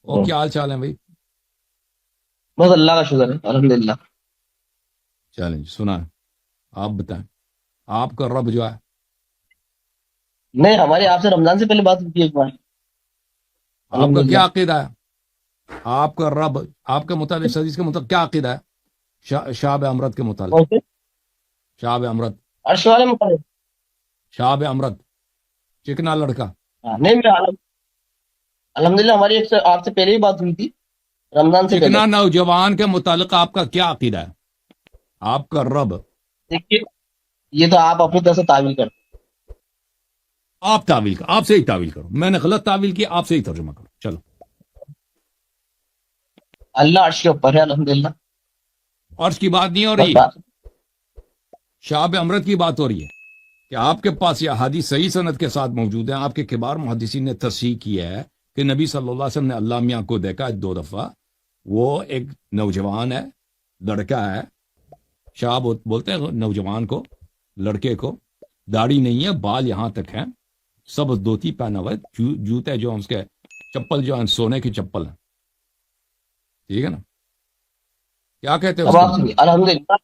اور کیا حال چال ہے بھائی؟ بس اللہ کا شکر ہے الحمدللہ. چلیں جی، سنا آپ بتائیں. آپ کا رب جو ہے، نہیں ہماری آپ سے رمضان سے پہلے بات ہوئی تھی ایک بار. آپ کا الحمدللہ. کیا عقیدہ ہے؟ آپ کا رب، آپ کے متعلق اس حدیث کے متعلق کیا عقیدہ ہے؟ شاب امرت کے متعلق. کون سے شاب امرت، عرش والے مقام؟ شاب امرت، چکنا لڑکا. نہیں میں الحمدللہ ہماری ایک سے آپ سے پہلے ہی بات ہوئی تھی رمضان سے پہلے. چکنا نوجوان کے متعلق آپ کا کیا عقیدہ ہے؟ آپ کا رب. دیکھیے یہ تو آپ اپنی طرف سے تعویل کرتے آپ تعویل کرو، آپ سے ہی تعویل کرو. میں نے غلط تعویل کی، آپ سے ہی ترجمہ کرو. چلو. ہیں. اللہ عرش کے اوپر ہے الحمدللہ. عرش کی بات نہیں ہو بس رہی، بات. شاب امرت کی بات ہو رہی ہے کہ آپ کے پاس یہ احادیث صحیح سند کے ساتھ موجود ہیں. آپ کے کبار محدثین نے تصحیح کیا ہے کہ نبی صلی اللہ علیہ وسلم نے اللہ میاں کو دیکھا 2 دفعہ. وہ ایک نوجوان ہے، لڑکا ہے. شاب بولتے ہیں نوجوان کو، لڑکے کو. داڑھی نہیں ہے، بال یہاں تک ہیں، سبز دھوتی پہنا ہوا ہے، جوتے جو ہیں اس کے، چپل جو ہیں سونے کی چپل ہیں. ٹھیک ہے نا؟ کیا کہتے ہیں اب اس کے آپ متعلق؟ الحمدللہ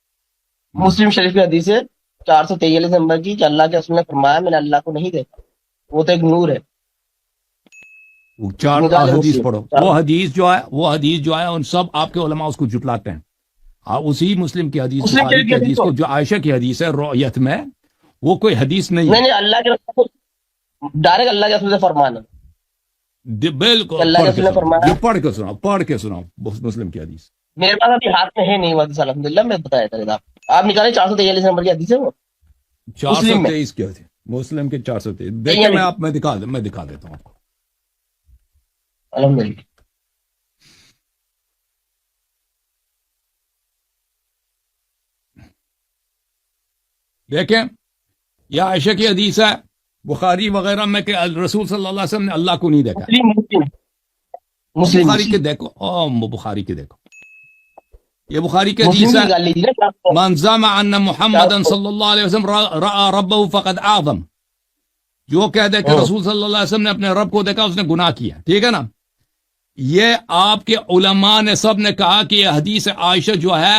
مسلم شریف کی حدیث ہے 443 نمبر کی کہ اللہ کے رسول نے فرمایا میں نے اللہ کو نہیں دیکھا، وہ تو ایک نور ہے. وہ 4 نگال حدیث مسلم پڑھو. وہ حدیث جو ہے ان سب آپ کے علماء اس کو جھٹلاتے ہیں. اسی مسلم کی حدیث، مسلم بخاری شریف کی کی حدیث حدیث کو کو جو عائشہ کی حدیث ہے رؤیت میں، وہ کوئی حدیث نہیں ہے. نہیں اللہ کے رسول ڈائریکٹ اللہ کے رسول سے فرمانا کہ بالکل. اللہ کے پڑھ کے رسول نے سناؤ، فرمایا. یہ پڑھ کے سناؤ مسلم کی حدیث. میرے پاس ابھی ہاتھ میں ہے نہیں وہ حدیث الحمدللہ. میں بتایا تھا آپ نکالے 443 نمبر کی حدیث ہے وہ مسلم میں. 423 کی حدیث، مسلم کے 423. صحیح دیکھیں ہے میں دکھا دیتا ہوں آپ کو. الحمدللہ. دیکھیں یہ عائشہ کی حدیث ہے، بخاری وغیرہ میں کہ رسول صلی اللہ علیہ وسلم نے اللہ کو نہیں دیکھا. مسلم بخاری کے دیکھو، بخاری کے دیکھو، یہ بخاری کی مسلم حدیث کی ہے. نکال لیجیے نا. من زعم ان محمدا صلی اللہ علیہ وسلم رأى ربه فقد اعظم. جو کہہ دے کہ رسول صلی اللہ علیہ وسلم نے اپنے رب کو دیکھا، اس نے گناہ کیا. ٹھیک ہے نا؟ یہ آپ کے علماء نے سب نے کہا کہ یہ حدیث عائشہ جو ہے،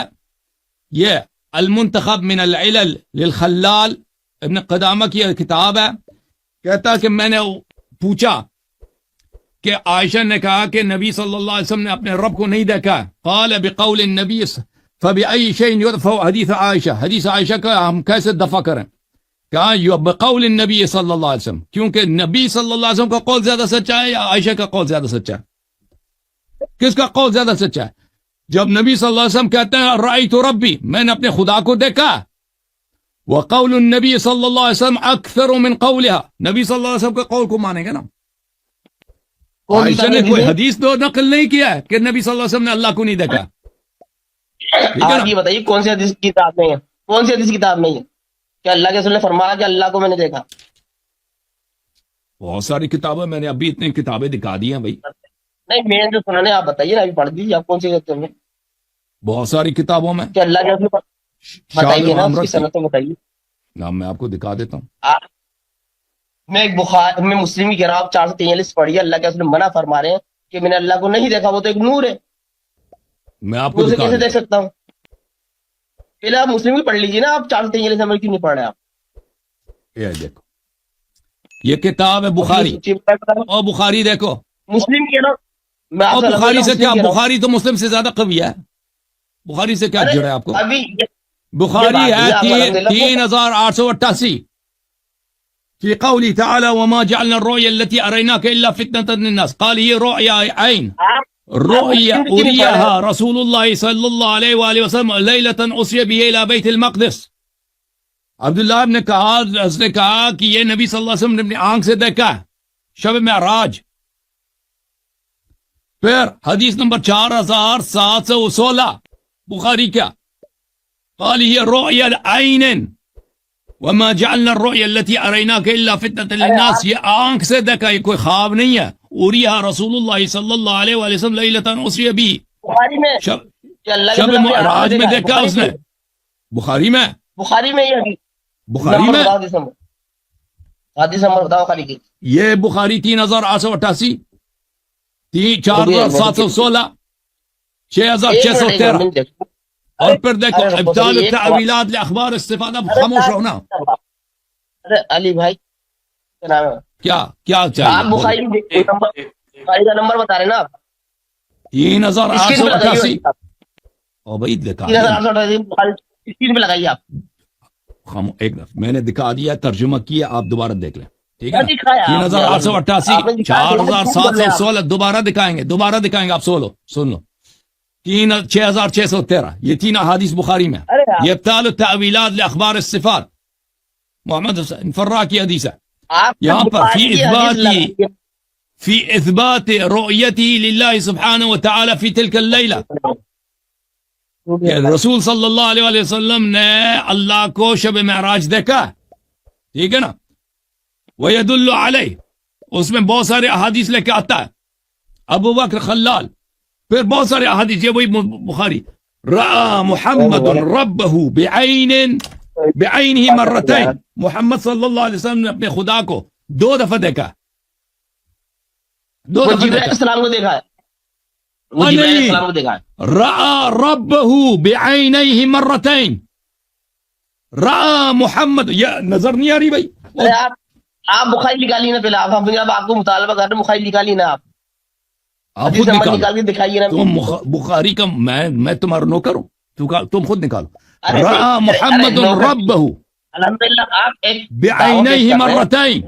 یہ المنتخب من العلل للخلال ابن قدامہ کی کتاب ہے. کہتا کہ میں نے پوچھا کہ عائشہ نے کہا کہ نبی صلی اللہ علیہ وسلم نے اپنے رب کو نہیں دیکھا. قال بقول النبی فبأي شيء يدفع حدیث عائشہ. حدیث عائشہ کا ہم کیسے دفع کریں؟ کہا بقول النبی صلی اللہ علیہ وسلم، کیونکہ نبی صلی اللہ علیہ وسلم کا قول زیادہ سچا ہے یا عائشہ کا قول زیادہ سچا ہے؟ کس کا قول زیادہ سچا ہے؟ جب نبی صلی اللہ علیہ وسلم کہتے ہیں رأیت ربی، میں نے اپنے خدا کو دیکھا. وقول النبی صلی اللہ علیہ وسلم اکثر من قولها، نبی صلی اللہ علیہ وسلم کے قول کو مانیں گے نا. عائشہ نے کوئی حدیث تو نقل نہیں کیا ہے کہ نبی صلی اللہ علیہ وسلم نے اللہ کو نہیں دیکھا. ٹھیک ہے نا؟ آپ یہ بتائیے کون سی حدیث کی کتاب میں ہے، کون سی حدیث کی کتاب میں ہے کہ اللہ کے رسول نے فرمایا کہ اللہ کو میں نے دیکھا؟ بہت ساری کتابیں، میں نے ابھی اتنی کتابیں دکھا دی ہیں بھائی. نہیں میں جو سنا ہے آپ بتائیے نا، ابھی پڑھ دیجیے آپ کون سی کہتے ہیں بہت ساری کتابوں میں کہ اللہ کے رسول بتائیے نا اس کی صنعت بتائیے. نام میں آپ کو دکھا دیتا ہوں. میں ایک میں مسلم کی کتاب 443 پڑھی ہے، اللہ کے رسول منع فرما رہے ہیں کہ میں نے اللہ کو نہیں دیکھا، وہ تو ایک نور ہے. میں آپ کو اسے دکھا کیسے دیکھ دیتا ہوں. سکتا ہوں؟ پہلے آپ مسلم کی پڑھ لیجیے نا. آپ 443 نمبر کیوں نہیں پڑھ رہے آپ؟ یہ دیکھو، یہ کتاب ہے بخاری. اور بخاری دیکھو، مسلم کی نا میں آپ اور سے بخاری سے کیا، مسلم کہہ رہا ہوں. بخاری تو مسلم سے زیادہ قوی ہے. بخاری سے کیا ارے جڑا ہے آپ کو؟ ابھی بخاری ہے آپ الحمدللہ 3888 في قوله تعالى وما جعلنا الرؤيا التي أريناك إلا فتنة للناس. قال هي رؤيا عين، رؤيا أريها رسول الله صلى الله عليه وآله وسلم ليلة أسري به إلى بيت المقدس. عبداللہ نے کہا کہ یہ نبی صلی اللہ علیہ وسلم نے اپنی آنکھ سے دیکھا شب معراج. پھر حدیث نمبر 4716 بخاری کیا؟ قال هي رؤيا عين وما جعلنا الرؤيا التي أريناك إلا فتنة للناس. یہ آنکھ سے دیکھا، یہ کوئی خواب نہیں ہے. اریہا رسول اللہ صلی اللہ علیہ وآلہ وسلم لیلۃ اسری بہ، بخاری میں شب معراج میں دیکھا اس نے. بخاری میں یہ حدیث بخاری میں حدیث نمبر بتاؤ بخاری کی. یہ بخاری 3888 4716 6613 اور پھر دیکھو ابطال التعویلات لاخبار الصفات. اب خاموش رہو نا. ارے علی بھائی کیا نام ہے؟ کیا آپ چاہیے؟ بخاری کا نمبر بتا رہے نا آپ 3888. او بھائی دکھا 3888 اسکرین پہ لگائیے آپ. ایک دفعہ میں نے دکھا دیا، ترجمہ کیا، آپ دوبارہ دیکھ لیں. ٹھیک ہے نا؟ دکھایا 3888 4716 دوبارہ دکھائیں گے. آپ سن لو 6613 یہ 3 احادیث بخاری میں. یہ ابطال التعویلات لاخبار الصفات محمد حسین فرا کی حدیث ہے. یہاں پر فی اثبات رؤیتی للہ سبحانہ وتعالی فی تلک اللیلہ، کہ رسول صلی اللہ علیہ وسلم نے اللہ کو شب معراج دیکھا. ٹھیک ہے نا؟ وَيَدُلُّ عَلَيْهِ، اس میں بہت سارے احادیث لے کے آتا ہے. ابو بکر خلال، پھر بہت سارے احادیث. یہ وہی بخاری رأى محمد ربه بعینہ مرتين. محمد صلی اللہ علیہ وسلم نے اپنے خدا کو 2 دفعہ دیکھا. 2 دفعہ جبرائیل السلام کو دیکھا ہے. وہ جبرائیل السلام کو دیکھا ہے. رأى ربه بعینیہ مرتين. رأى محمد. یہ نظر نہیں آ رہی بھائی؟ آپ بخاری نکالیے نا پہلے. آپ کو مطالبہ کر رہے بخاری نکالیے نا. آپ خود نکال کے دکھائیے نا. تم بخاری کا میں تمہارا نوکر ہوں، تم خود نکالو. رأى محمد ربه الحمدللہ آپ ایک بعینیہ مرتين.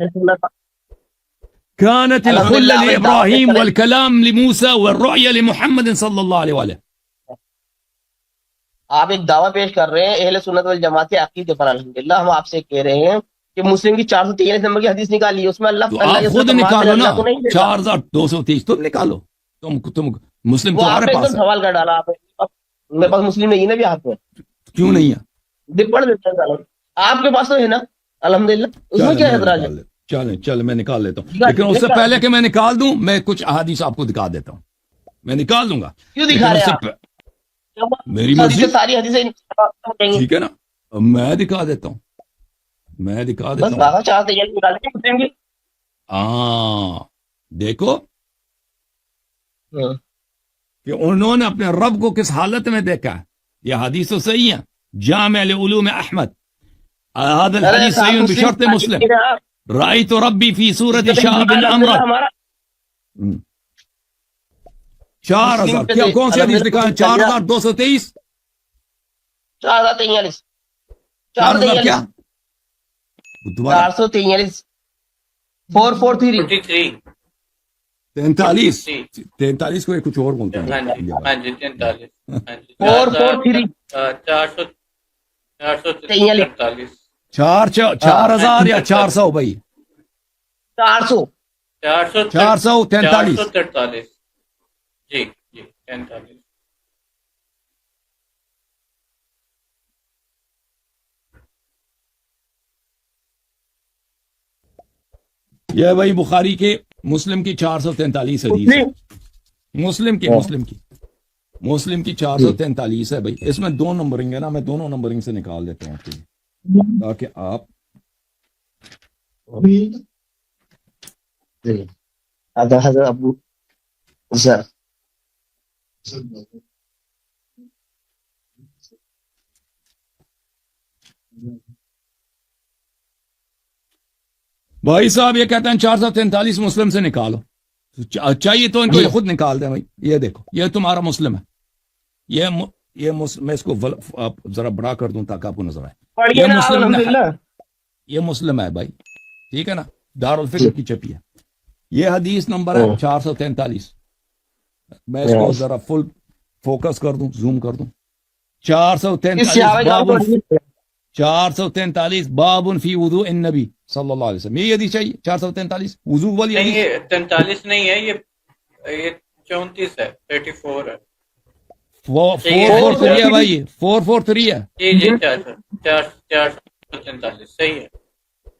كانت الخلة لإبراهيم والكلام لموسى والرؤية لمحمد صلى الله عليه وآله. آپ ایک دعویٰ پیش کر رہے ہیں اہل سنت والجماعت کے عقیدے پر. الحمدللہ ہم آپ سے کہہ رہے ہیں کہ مسلم کی 443 نمبر کی حدیث نکالی ہے، اس میں اللہ آپ خود نکالو نا. 4230 تم نکالو. تم مسلم تمہارے پاس سوال کر ڈالا آپ. میرے پاس مسلم نہیں ہے نا بھی ہاتھ میں. کیوں نہیں ہے؟ پڑھ دیتے ہیں. آپ کے پاس تو ہے نا الحمدللہ. اس میں کیا اعتراض ہے؟ چلیں میں نکال لیتا ہوں، لیکن اس سے پہلے کہ میں نکال دوں میں کچھ احادیث آپ کو دکھا دیتا ہوں. میں نکال دوں گا. کیوں دکھا رہے ہیں؟ میری مرضی. ساری حدیثیں ٹھیک ہے نا؟ میں دکھا دیتا ہوں. ہاں دیکھو کہ انہوں نے اپنے رب کو کس حالت میں دیکھا ہے. یہ حدیث تو صحیح ہے. جامع لعلوم احمد، هذا الحديث صحیح بشرط مسلم. رأيت ربی فی صورت شہاب امرہ. 4000 کیا کون سی حدیث دکھا ہے؟ 4223 4043 4000 کیا 443 443 43 کو کچھ اور بولتے ہیں. ہاں جی 43 443 4000 یا 400 بھائی 400 443 جی 43. یہ بھائی بخاری کے مسلم کی 443 حدیث ہے. مسلم کی 443 ہے بھائی. اس میں 2 نمبرنگ ہے نا، میں دونوں نمبرنگ سے نکال دیتا ہوں آپ کے لیے تاکہ آپ حضرت ابو ذر بھائی صاحب یہ کہتے ہیں 443 مسلم سے نکالو. چاہیے تو ان کو یہ خود نکال دیں بھائی. یہ دیکھو یہ تمہارا مسلم ہے. یہ میں اس کو ذرا بڑا کر دوں تاکہ آپ کو نظر آئے. یہ مسلم ہے بھائی. ٹھیک ہے نا؟ دارالفکر کی چھپی ہے. یہ حدیث نمبر ہے 443. میں اس کو ذرا فل فوکس کر دوں، زوم کر دوں. 443 بابن فی وضوء النبی صلی اللہ علیہ وسلم. یہ حدیث چاہیے 443 وضو والی حدیث. یہ 43 نہیں ہے، یہ 34 ہے. 34 ہے. 443 ہے بھائی. 443 ہے. جی 443 صحیح ہے.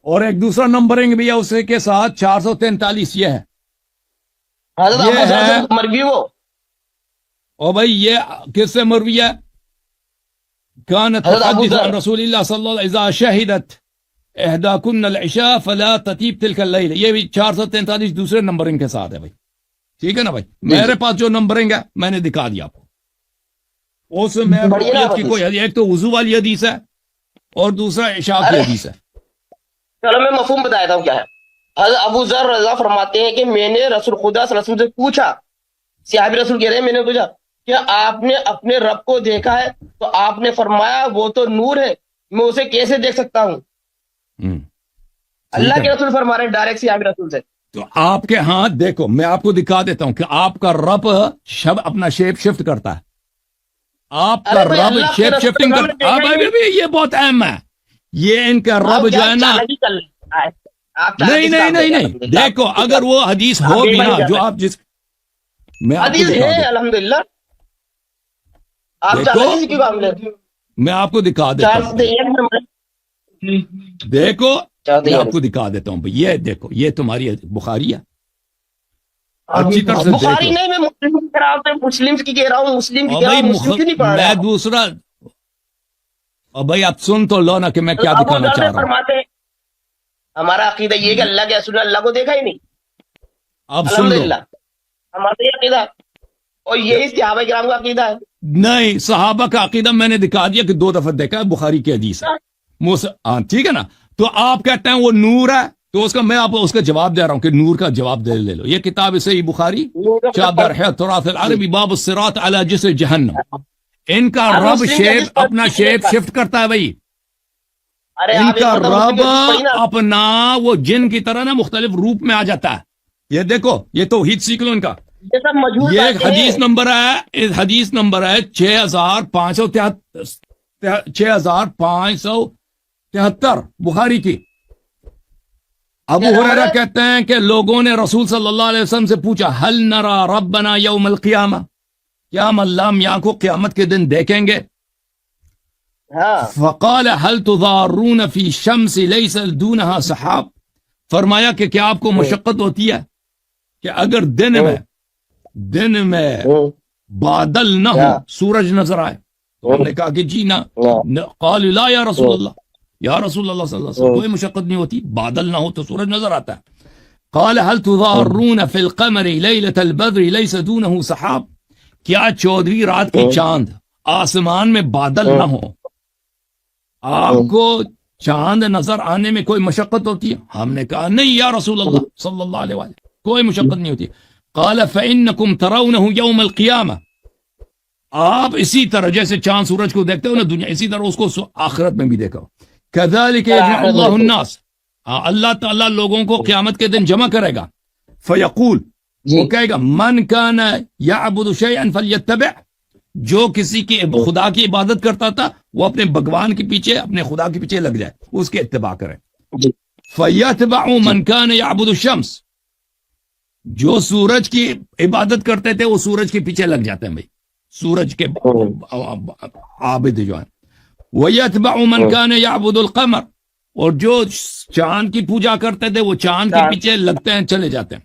اور ایک دوسرا نمبرنگ بھی ہے اسے کے ساتھ 443 یہ ہے. یہ ہے مروی وہ. اور بھائی یہ کس سے مروی ہے؟ كانت تحدث عن رسول اللہ صلی اللہ علیہ وسلم اذا شہدت احداکن العشاء فلا تطیب تلک اللیل. یہ بھی 443 دوسرے نمبرنگ کے ساتھ ہے بھائی. ٹھیک ہے نا بھائی. میرے پاس جو نمبرنگ ہے میں نے دکھا دیا آپ کو. اس میں رقیت کی کوئی حدیث، ایک تو وضو والی حدیث ہے اور دوسرا عشاء کی حدیث ہے. چلو میں مفہوم بتا دیتا ہوں کیا ہے. حضرت ابو ذر رضا فرماتے ہیں کہ میں نے رسول خدا صلی اللہ علیہ وسلم سے پوچھا، صحابی رسول کہہ رہے ہیں میں نے پوچھا کہ آپ نے اپنے رب کو دیکھا ہے؟ تو آپ نے فرمایا وہ تو نور ہے، میں اسے کیسے دیکھ سکتا ہوں؟ اللہ کے رسول فرما رہے ہیں ڈائریکٹ صحابی رسول سے. تو آپ کے ہاں دیکھو میں آپ کو دکھا دیتا ہوں کہ آپ کا رب اپنا شیپ شفٹ کرتا ہے. آپ کا رب شیپ شفٹنگ کرتا ہے. یہ بہت اہم ہے. یہ ان کا رب جو ہے نا، نہیں دیکھو اگر وہ حدیث ہو بھی نا جو آپ جس حدیث ہے الحمدللہ، آپ چاہتے کیوں کام لے؟ میں آپ کو دکھا دیتا ہوں. دیکھو میں آپ کو دکھا دیتا ہوں. یہ دیکھو یہ تمہاری بخاری ہے. اچھی طرح سے بخاری نہیں، میں مسلم کی کہہ رہا ہوں. مسلم کی میں دوسرا. اور بھائی آپ سن تو لو نا کہ میں کیا دکھانا چاہ رہا ہوں. ہمارا عقیدہ یہ کہ اللہ کے رسول اللہ کو دیکھا ہی نہیں. اب سن لو ہمارا یہ عقیدہ اور یہی صحابہ کرام کا عقیدہ ہے. نہیں، صحابہ کا عقیدہ میں نے دکھا دیا کہ 2 دفعہ دیکھا ہے، بخاری کی حدیث ہے. ٹھیک ہے نا. تو آپ کہتے ہیں وہ نور ہے، تو اس کا میں آپ کو اس کا جواب دے رہا ہوں کہ نور کا جواب دے لے لو. یہ کتاب ہے صحیح بخاری، چادر ہے تراث العربی باب الصراط علی جسر جہنم. ان کا رب شیپ اپنا شیپ شفٹ کرتا ہے بھائی. ان کا رب اپنا وہ جن کی طرح نا مختلف روپ میں آ جاتا ہے. یہ دیکھو یہ توحید سیکھ لو ان کا. یہ حدیث نمبر ہے، حدیث نمبر ہے 6573 بخاری کی. ابو ہریرہ کہتے ہیں کہ لوگوں نے رسول صلی اللہ علیہ وسلم سے پوچھا هل نرى ربنا یوم القیامہ، کیا ہم اللہ میاں کو قیامت کے دن دیکھیں گے؟ فقال هل تضارون في الشمس ليس دونها سحاب، فرمایا کہ کیا آپ کو مشقت ہوتی ہے کہ اگر دن میں بادل نہ ہو، سورج نظر آئے؟ تو ہم نے کہا کہ جی نہ. قال لا یا رسول اللہ، یا رسول اللہ صلی اللہ علیہ وسلم کوئی مشقت نہیں ہوتی، بادل نہ ہو تو سورج نظر آتا ہے. قال هل تضارون في القمر ليلة البدر ليس دونه سحاب، کیا 14ویں رات کی چاند آسمان میں بادل نہ ہو، آپ کو چاند نظر آنے میں کوئی مشقت ہوتی ہے؟ ہم نے کہا نہیں یا رسول اللہ صلی اللہ علیہ وسلم کوئی مشقت نہیں ہوتی. قال فإنكم ترونه يوم القيامة، آپ اسی طرح جیسے چاند سورج کو دیکھتے ہو نا دنیا، اسی طرح اس کو آخرت میں بھی دیکھو. كذلك يجمع الله الناس، اللہ تعالیٰ لوگوں کو قیامت کے دن جمع کرے گا. فیقول، وہ کہے گا من كان يعبد شيئا فليتبع، جو کسی کی خدا کی عبادت کرتا تھا وہ اپنے بھگوان کے پیچھے، اپنے خدا کے پیچھے لگ جائے، اس کے اتباع کرے. فَيَتْبَعُ مَنْ كَانَ يَعْبُدُ الشَّمْسِ، جو سورج کی عبادت کرتے تھے وہ سورج کے پیچھے لگ جاتے ہیں بھائی، سورج کے عابد جو ہیں. وَيَتْبَعُ مَنْ كَانَ يَعْبُدُ الْقَمَرِ، اور جو چاند کی پوجا کرتے تھے وہ چاند کے پیچھے لگتے ہیں، چلے جاتے ہیں.